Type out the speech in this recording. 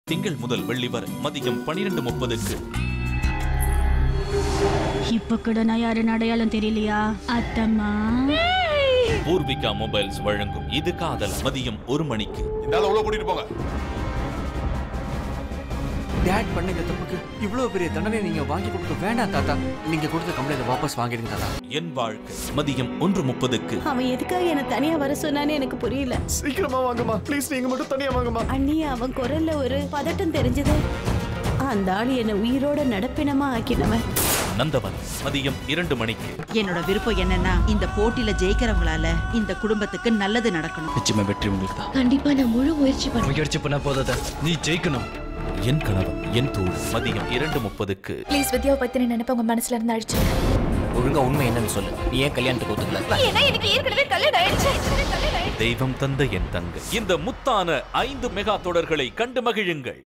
திங்கள் முதல் வெள்ளி வரை மதியம் 12:30க்கு. இப்ப கூட நான் யாருன்னு அடையாளம் தெரியலையா அத்தம்மா? பூர்விகா மொபைல்ஸ் வழங்கும் இது காதல் மதியம் 1 மணிக்கு. இந்த ஆளை உள்ள கூட்டிட்டு போங்க. டேட் பண்ணுங்க தப்புக்கு இவ்வளவு பெரிய தண்டனை நீங்க வாங்கி கொடுக்க வேண்டாம் தாத்தா. நீங்க கொடுத்த கம்ப்ளைண்ட் வாபஸ் வாங்கிடுங்க தாத்தா. என் வாழ்க்கை மதியம் 1:30க்கு. அவன் எதுக்காக என்ன தனியா வர சொன்னானே எனக்கு புரியல. சீக்கிரமா வாங்கம்மா ப்ளீஸ், நீங்க மட்டும் தனியா வாங்கம்மா. அண்ணி அவன் குரல்ல ஒரு பதட்டம் தெரிஞ்சது. அந்த ஆள் என்ன உயிரோட நடப்பினமா ஆக்கினவன். நந்தவன் மதியம் 2 மணிக்கு. என்னோட விருப்பம் என்னன்னா இந்த போட்டியில ஜெயிக்கிறவங்களால இந்த குடும்பத்துக்கு நல்லது நடக்கணும். நிச்சயமா வெற்றி உங்களுக்கு தான். கண்டிப்பா நான் முழு முயற்சி முயற்சி பண்ண போதாத, நீ ஜெயிக்கணும். என் கணவன் என் தோள் மதியம் 2:30க்கு. ப்ளீஸ் வித்யாவை பத்தி நினைப்ப உங்க மனசுல இருந்து அடிச்சு. ஒழுங்கா உண்மை என்னன்னு சொல்லு. நீ ஏன் கல்யாணத்துக்கு ஒத்துக்கல? ஏன்னா எனக்கு ஏற்கனவே கல்யாணம் ஆயிடுச்சு. தெய்வம் தந்த என் தங்கை. இந்த முத்தான 5 மெகா தொடர்களை கண்டு மகிழுங்கள்.